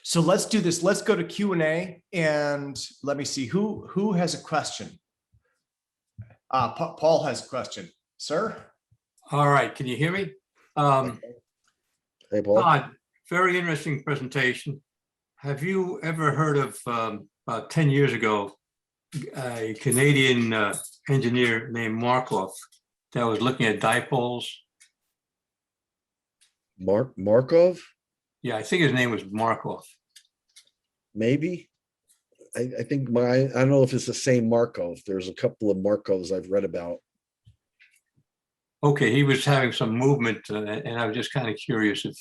So let's do this. Let's go to Q&A and let me see who has a question. Paul has a question, sir. All right, can you hear me? Hey, Paul. Todd, very interesting presentation. Have you ever heard of, about 10 years ago, a Canadian engineer named Markov that was looking at dipoles? Markov? Yeah, I think his name was Markov. Maybe. I think I don't know if it's the same Markov. There's a couple of Markovs I've read about. Okay, he was having some movement, and I was just kind of curious if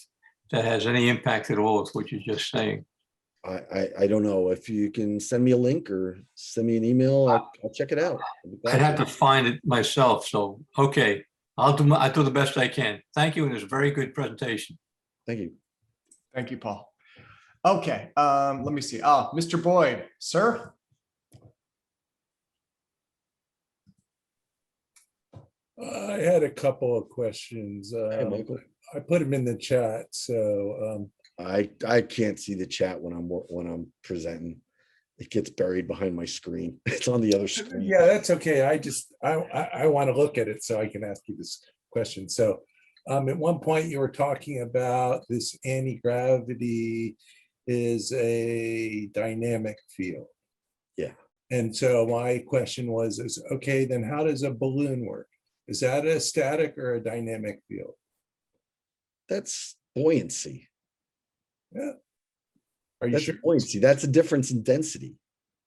that has any impact at all with what you're just saying. I don't know. If you can send me a link or send me an email, I'll check it out. I'd have to find it myself. So, okay, I'll do the best I can. Thank you, and it's a very good presentation. Thank you. Thank you, Paul. Okay, let me see. Mr. Boyd, sir. I had a couple of questions. Hey, Michael. I put them in the chat, so I can't see the chat when I'm presenting. It gets buried behind my screen. It's on the other screen. yeah, that's okay. I want to look at it so I can ask you this question. So, at one point you were talking about this anti-gravity is a dynamic field. Yeah. And so my question is okay, then how does a balloon work? Is that a static or a dynamic field? That's buoyancy. Yeah. Are you That's sure? buoyancy. That's a difference in density.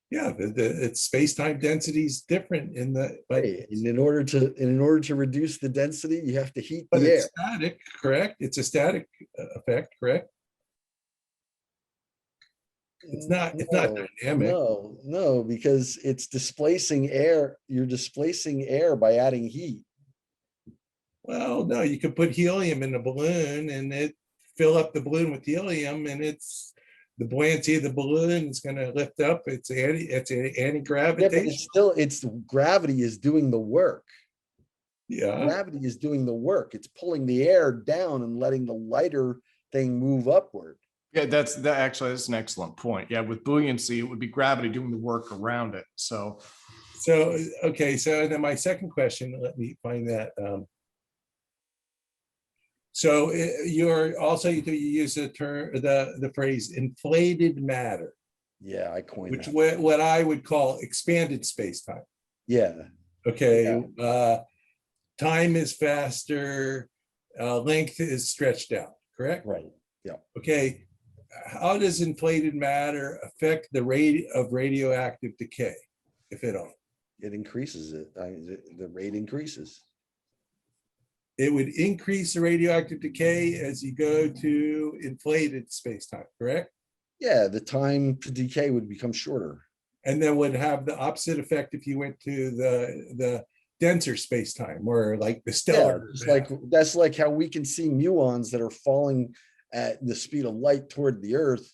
Yeah, it's space-time density is different in the, but Hey, and in order to reduce the density, you have to heat the but air. it's static, correct? It's a static effect, correct? It's not dynamic. No, because it's displacing air. You're displacing air by adding heat. Well, no, you could put helium in a balloon and it fill up the balloon with helium, and it's the buoyancy of the balloon is going to lift up. It's anti-gravitation. Yeah, but it's gravity is doing the work. Yeah. Gravity is doing the work. It's pulling the air down and letting the lighter thing move upward. Yeah, that's an excellent point. Yeah, with buoyancy, it would be gravity doing the work around it. So Okay, so then my second question, let me find that. So you use the term, the phrase inflated matter. Yeah, I coined which that. what I would call expanded space-time. Yeah. Okay. Yeah. Time is faster, length is stretched out, correct? Right. Yeah. Okay. How does inflated matter affect the rate of radioactive decay, if at all? It increases it. The rate increases. It would increase the radioactive decay as you go to inflated space-time, correct? Yeah, the time to decay would become shorter. And then would have the opposite effect if you went to the denser space-time, or like the stellar. Yeah, that's like how we can see muons that are falling at the speed of light toward the Earth.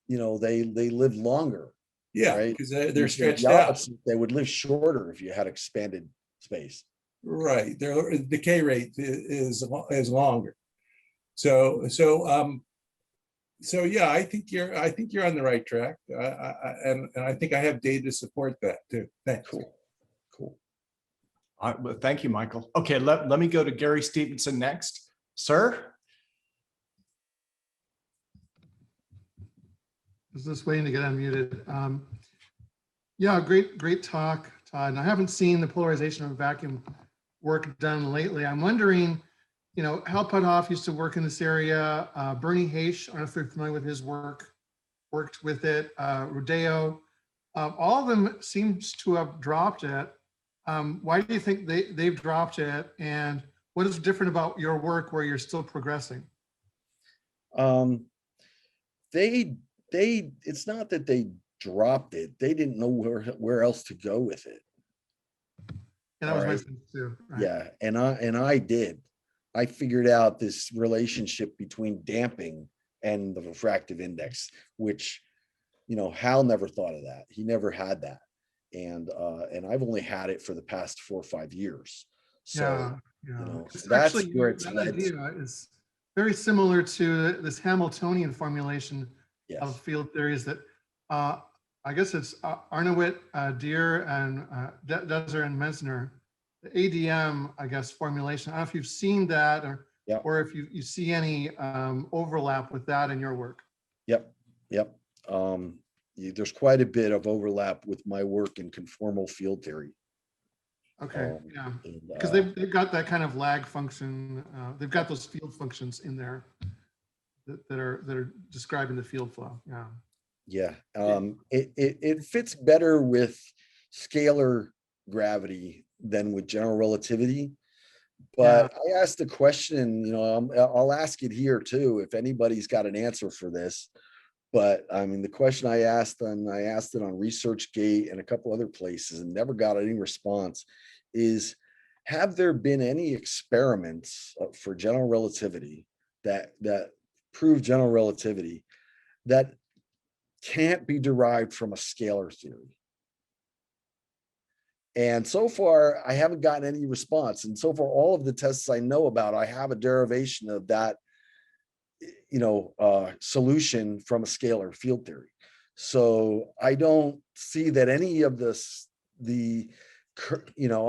You know, they live longer. Yeah, because right? They're stretched out. They would live shorter if you had expanded space. Right, their decay rate is longer. So yeah, I think you're on the right track, and I think I have data to support that too. Thanks. Cool. All right, well, thank you, Michael. Okay, let me go to Gary Stephenson next, sir. I was just waiting to get unmuted. Yeah, great talk, Todd. And I haven't seen the polarization of vacuum work done lately. I'm wondering, you know, Hal Puthoff used to work in this area. Bernie Haish, I don't know if you're familiar with his work, worked with it. Rodeo, all of them seems to have dropped it. Why do you think they've dropped it? And what is different about your work where you're still progressing? It's not that they dropped it. They didn't know where else to go with it. And that was my sense too. Right? Yeah, and I did. I figured out this relationship between damping and the refractive index, which, you know, Hal never thought of that. He never had that. And I've only had it for the past 4 or 5 years. So, yeah. You know, that's where it's that idea is very similar to this Hamiltonian formulation Yes. field theories that I guess it's Arnowit, Deer, and Deser and Mesner. The ADM, I guess, formulation. I don't know if you've seen that Yep. or if you see any overlap with that in your work. Yep. Yep. There's quite a bit of overlap with my work in conformal field theory. Okay, yeah, And, because they've got that kind of lag function. They've got those field functions in there that are describing the field flow. Yeah. yeah, it fits better with scalar gravity than with general relativity. But I asked the question, I'll ask it here too, if anybody's got an answer for this. But I mean, the question I asked it on ResearchGate and a couple other places and never got any response is, have there been any experiments for general relativity that prove general relativity that can't be derived from a scalar theory? And so far, I haven't gotten any response. And so far, all of the tests I know about, I have a derivation of that solution from a scalar field theory. So I don't see that any of this, I'm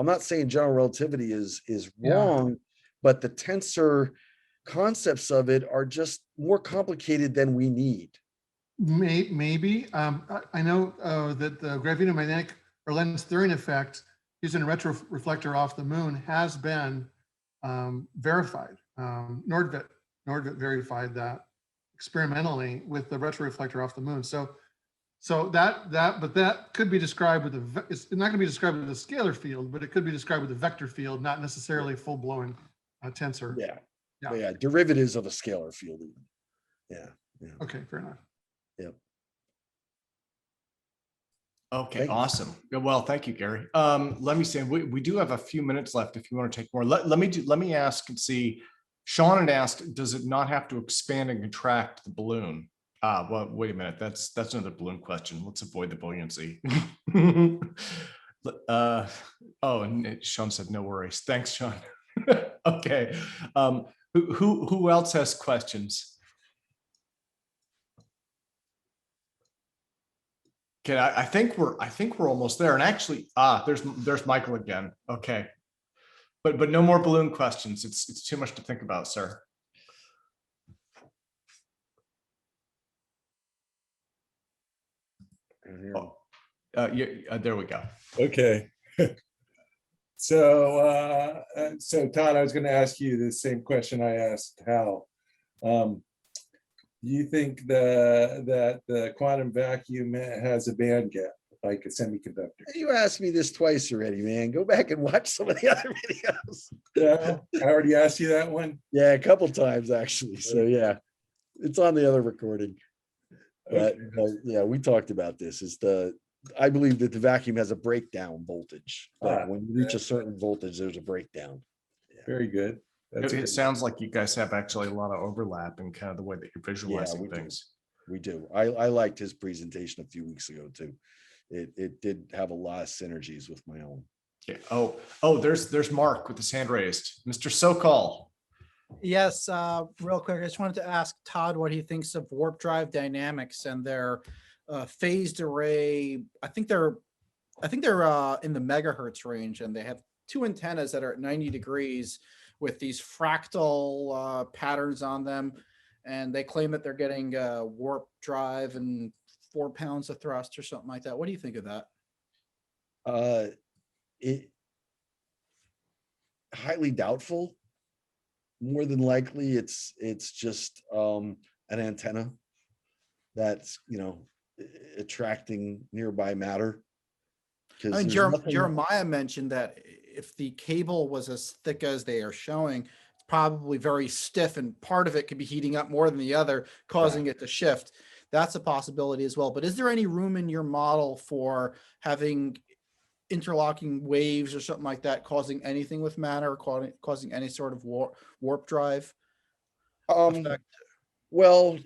not saying general relativity is wrong, but the tensor concepts of it are just more complicated than we need. Maybe. I know that the gravitomagnetic or lens therring effect using a retroreflector off the moon has been verified. Nordvit verified that experimentally with the retroreflector off the moon. So that could be described with it's not going to be described with a scalar field, but it could be described with a vector field, not necessarily full blown tensor. Yeah, derivatives of a scalar field even. Yeah. Okay, fair enough. Yep. Okay, Thank you. awesome. Well, thank you, Gary. Let me say, we do have a few minutes left if you want to take more. Let me ask and see. Sean had asked, does it not have to expand and contract the balloon? Well, wait a minute. That's another balloon question. Let's avoid the buoyancy. And Sean said, no worries. Thanks, Sean. Okay. Who else has questions? Okay, I think we're almost there. And actually, there's Michael again. Okay. But no more balloon questions. It's too much to think about, sir. There we go. Okay. So Todd, I was going to ask you the same question I asked Hal. Do you think that the quantum vacuum has a band gap like a semiconductor? You asked me this twice already, man. Go back and watch some of the other videos. Yeah, I already asked you that one. Yeah, a couple times actually. So yeah, it's on the other recording. But yeah, we talked about this. I believe that the vacuum has a breakdown voltage. But when you reach a certain voltage, there's a breakdown. Yeah. Very good. It sounds like you guys have actually a lot of overlap in kind of the way that you're visualizing things. We do. I liked his presentation a few weeks ago too. It did have a lot of synergies with my own. Okay. Oh, there's Mark with his hand raised. Mr. Sokol. Yes, real quick, I just wanted to ask Todd what he thinks of warp drive dynamics and their phased array. I think they're in the megahertz range, and they have two antennas that are at 90 degrees with these fractal patterns on them, and they claim that they're getting warp drive and 4 pounds of thrust or something like that. What do you think of that? It highly doubtful. More than likely, it's just an antenna that's attracting nearby matter. I mean, Jeremiah mentioned that if the cable was as thick as they are showing, it's probably very stiff, and part of it could be heating up more than the other, causing it to shift. That's a possibility as well. But is there any room in your model for having interlocking waves or something like that causing anything with matter, or causing any sort of warp drive effect? Well,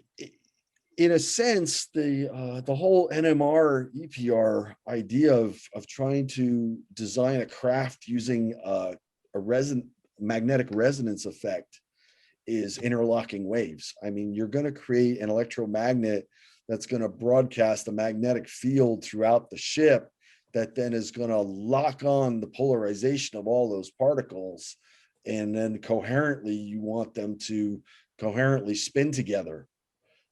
in a sense, the whole NMR EPR idea of trying to design a craft using a magnetic resonance effect is interlocking waves. I mean, you're going to create an electromagnet that's going to broadcast a magnetic field throughout the ship that then is going to lock on the polarization of all those particles. And then coherently, you want them to coherently spin together.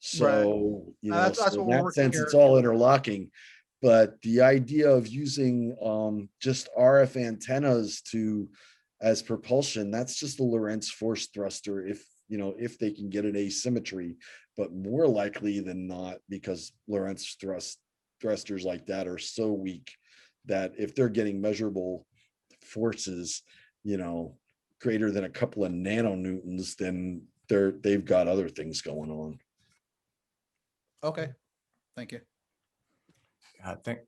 So, you know, That's so what in we're that working sense, here. it's all interlocking. But the idea of using just RF antennas as propulsion, that's just a Lorentz force thruster if, you know, if they can get an asymmetry, but more likely than not, because Lorentz thrusters like that are so weak that if they're getting measurable forces, you know, greater than a couple of nanonewtons, then they've got other things going on. Okay, thank you.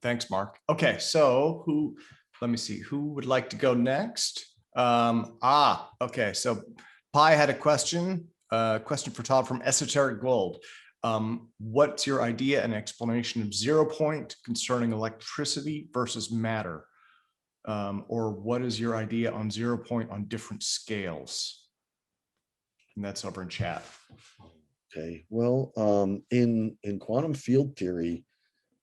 Thanks, Mark. Okay, so let me see, who would like to go next? Okay, so Pi had a question for Todd from Esoteric Gold. What's your idea and explanation of 0 point concerning electricity versus matter? Or what is your idea on 0 point on different scales? And that's over in chat. Okay, well, in quantum field theory,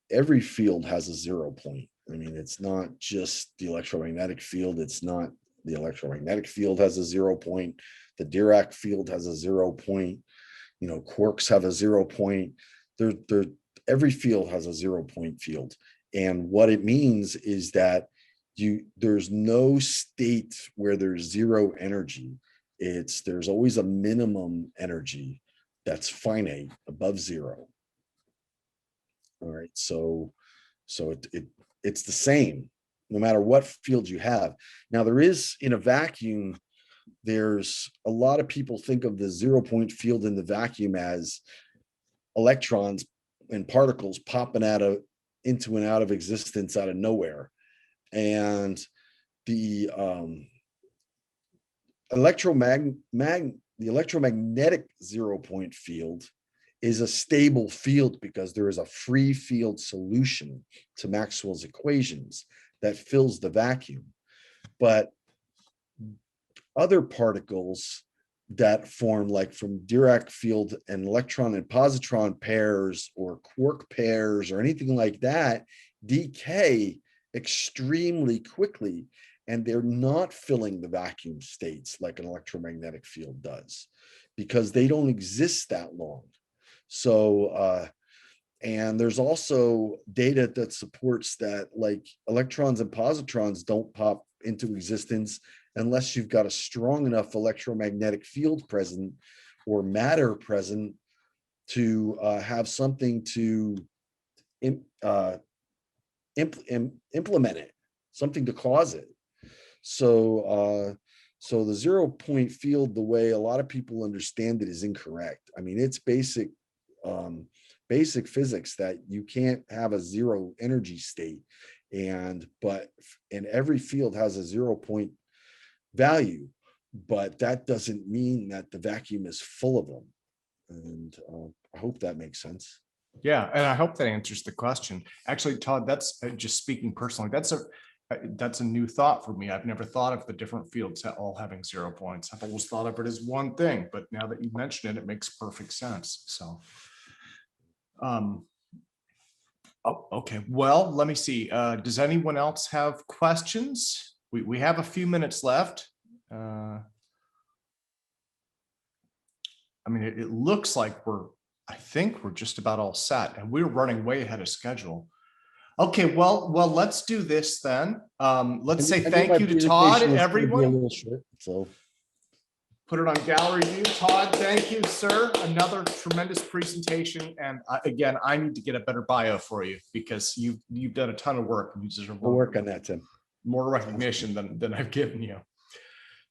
every field has a 0 point. I mean, it's not just the electromagnetic field. It's not the electromagnetic field has a 0 point. The Dirac field has a 0 point. You know, quarks have a 0 point. Every field has a 0 point field. And what it means is that there's no state where there's zero energy. There's always a minimum energy that's finite above zero. All right, so it's the same no matter what field you have. Now there is, in a vacuum, there's a lot of people think of the 0 point field in the vacuum as electrons and particles popping into and out of existence out of nowhere. And the electromagnetic 0 point field is a stable field because there is a free field solution to Maxwell's equations that fills the vacuum. But other particles that form, like from Dirac field and electron and positron pairs or quark pairs or anything like that, decay extremely quickly, and they're not filling the vacuum states like an electromagnetic field does because they don't exist that long. So, and there's also data that supports that, like, electrons and positrons don't pop into existence unless you've got a strong enough electromagnetic field present or matter present to have something to implement it, something to cause it. So, so the 0 point field, the way a lot of people understand it, is incorrect. I mean, it's basic physics that you can't have a zero energy state, and every field has a 0 point value, but that doesn't mean that the vacuum is full of them. And I hope that makes sense. Yeah, and I hope that answers the question. Actually, Todd, that's just speaking personally, that's a new thought for me. I've never thought of the different fields all having 0 points. I've always thought of it as one thing, but now that you mention it, it makes perfect sense. So, oh, okay. Well, let me see. Does anyone else have questions? We have a few minutes left. I mean, it looks like I think we're just about all set, and we're running way ahead of schedule. Okay, well, let's do this then. Let's say thank you to Todd, everyone. So Put it on gallery view. Todd, thank you, sir. Another tremendous presentation. And again, I need to get a better bio for you because you've done a ton of work. You deserve we'll work on that, Tim. more recognition than I've given you.